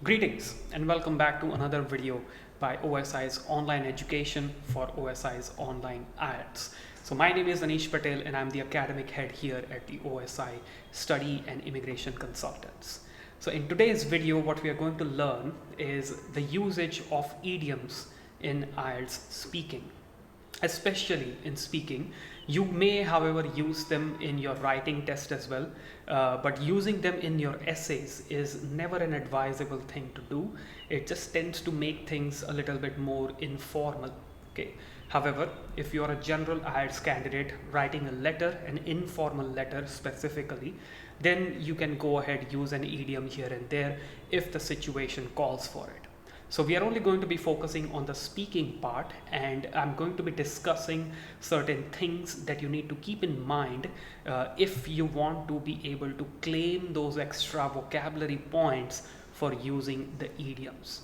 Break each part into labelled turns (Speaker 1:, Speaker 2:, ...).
Speaker 1: Greetings and welcome back to another video by OSI's online education for OSI's online IELTS. So my name is Anish Patel and I'm the academic head here at the OSI Study and Immigration Consultants. So in today's video, what we are going to learn is the usage of idioms in IELTS speaking. Especially in speaking, you may however use them in your writing test as well, but using them in your essays is never an advisable thing to do. It just tends to make things a little bit more informal. Okay. However, if you are a general IELTS candidate writing a letter, an informal letter specifically, then you can go ahead, use an idiom here and there if the situation calls for it. So we are only going to be focusing on the speaking part, and I'm going to be discussing certain things that you need to keep in mind if you want to be able to claim those extra vocabulary points for using the idioms.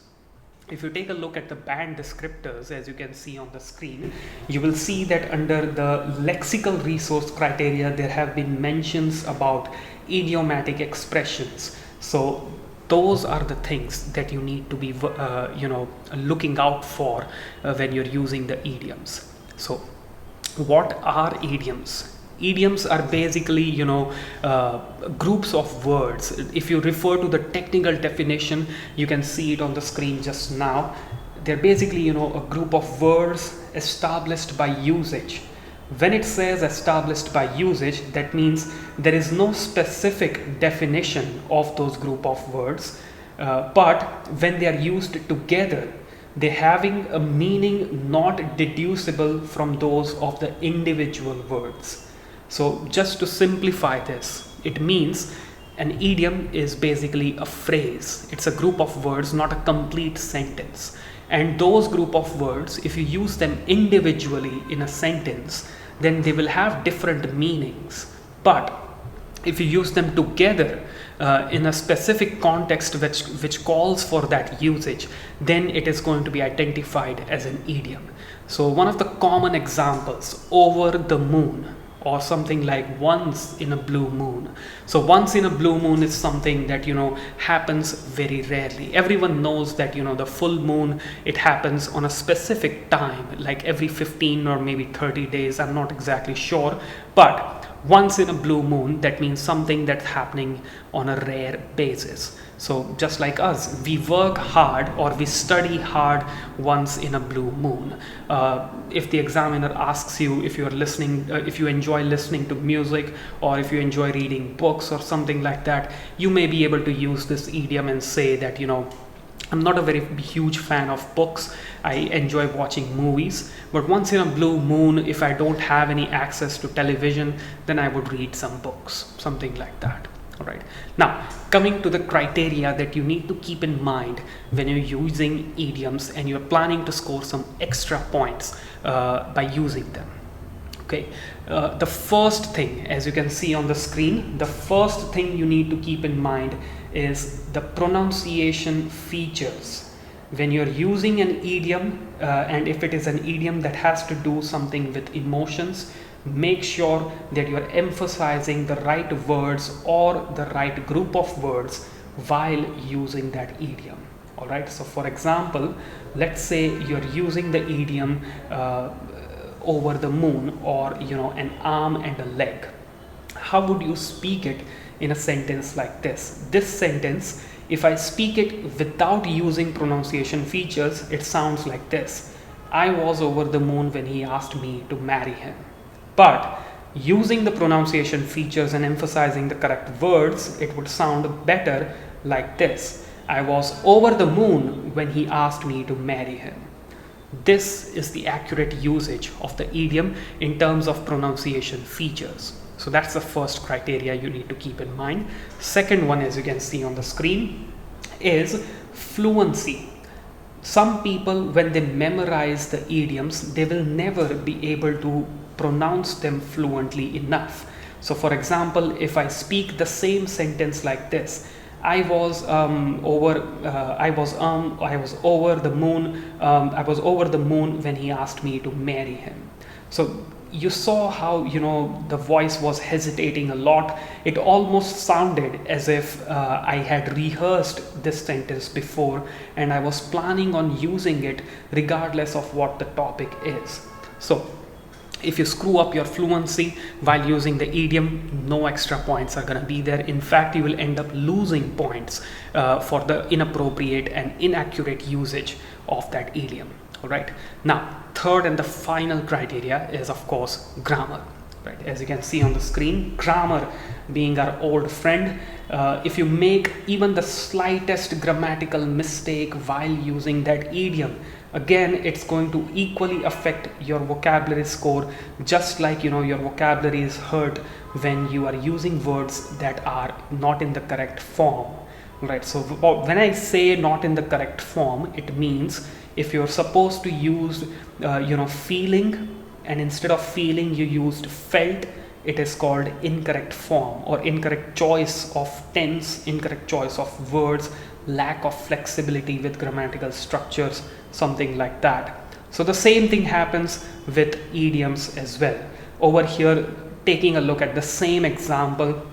Speaker 1: If you take a look at the band descriptors, as you can see on the screen, you will see that under the lexical resource criteria, there have been mentions about idiomatic expressions. So those are the things that you need to be looking out for when you're using the idioms. So what are idioms? Idioms are basically groups of words. If you refer to the technical definition, you can see it on the screen just now. They're basically a group of words established by usage. When it says established by usage, that means there is no specific definition of those group of words, but when they are used together, they're having a meaning not deducible from those of the individual words. So just to simplify this, it means an idiom is basically a phrase. It's a group of words, not a complete sentence. And those group of words, if you use them individually in a sentence, then they will have different meanings. But if you use them together in a specific context which calls for that usage, then it is going to be identified as an idiom. So one of the common examples, over the moon, or something like once in a blue moon. So once in a blue moon is something that happens very rarely. Everyone knows that the full moon, it happens on a specific time, like every 15 or maybe 30 days. I'm not exactly sure, but once in a blue moon, that means something that's happening on a rare basis. So just like us, we work hard or we study hard once in a blue moon. If the examiner asks you if you're listening, if you enjoy listening to music, or if you enjoy reading books or something like that, you may be able to use this idiom and say that I'm not a very huge fan of books. I enjoy watching movies, but once in a blue moon, if I don't have any access to television, then I would read some books, something like that. All right. Now, coming to the criteria that you need to keep in mind when you're using idioms and you're planning to score some extra points by using them. Okay, the first thing, as you can see on the screen, the first thing you need to keep in mind is the pronunciation features. When you're using an idiom, and if it is an idiom that has to do something with emotions, make sure that you're emphasizing the right words or the right group of words while using that idiom. All right, so for example, let's say you're using the idiom over the moon, or an arm and a leg. How would you speak it in a sentence like this? This sentence, if I speak it without using pronunciation features, it sounds like this: I was over the moon when he asked me to marry him. But using the pronunciation features and emphasizing the correct words, it would sound better like this: I was over the moon when he asked me to marry him. This is the accurate usage of the idiom in terms of pronunciation features. So that's the first criteria you need to keep in mind. Second one, as you can see on the screen, is fluency. Some people, when they memorize the idioms, they will never be able to pronounce them fluently enough. So for example, if I speak the same sentence like this: I was over the moon when he asked me to marry him. So you saw how, the voice was hesitating a lot. It almost sounded as if I had rehearsed this sentence before and I was planning on using it regardless of what the topic is. So if you screw up your fluency while using the idiom, no extra points are going to be there. In fact, you will end up losing points for the inappropriate and inaccurate usage of that idiom. All right. Now, third and the final criteria is, of course, grammar. Right. As you can see on the screen, grammar being our old friend. If you make even the slightest grammatical mistake while using that idiom, again, it's going to equally affect your vocabulary score, just like your vocabulary is hurt when you are using words that are not in the correct form. Right. So when I say not in the correct form, it means if you're supposed to use feeling, and instead of feeling you used felt, it is called incorrect form, or incorrect choice of tense, incorrect choice of words, lack of flexibility with grammatical structures, something like that. So the same thing happens with idioms as well. Over here, taking a look at the same example,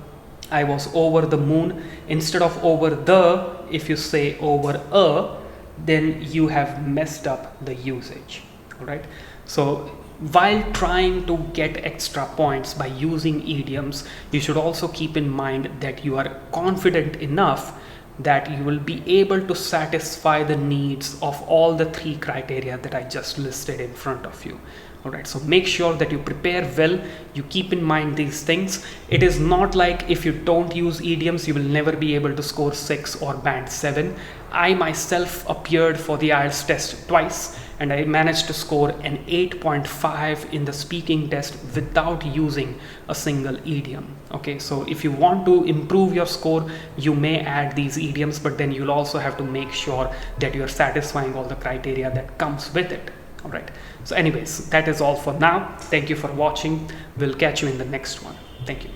Speaker 1: I was over the moon. Instead of over the, if you say over a, then you have messed up the usage. All right. So while trying to get extra points by using idioms, you should also keep in mind that you are confident enough that you will be able to satisfy the needs of all the three criteria that I just listed in front of you. All right, so make sure that you prepare well, you keep in mind these things. It is not like if you don't use idioms, you will never be able to score 6 or band 7. I myself appeared for the IELTS test twice and I managed to score an 8.5 in the speaking test without using a single idiom. Okay, so if you want to improve your score, you may add these idioms, but then you'll also have to make sure that you're satisfying all the criteria that comes with it. All right, so anyways, that is all for now. Thank you for watching. We'll catch you in the next one. Thank you.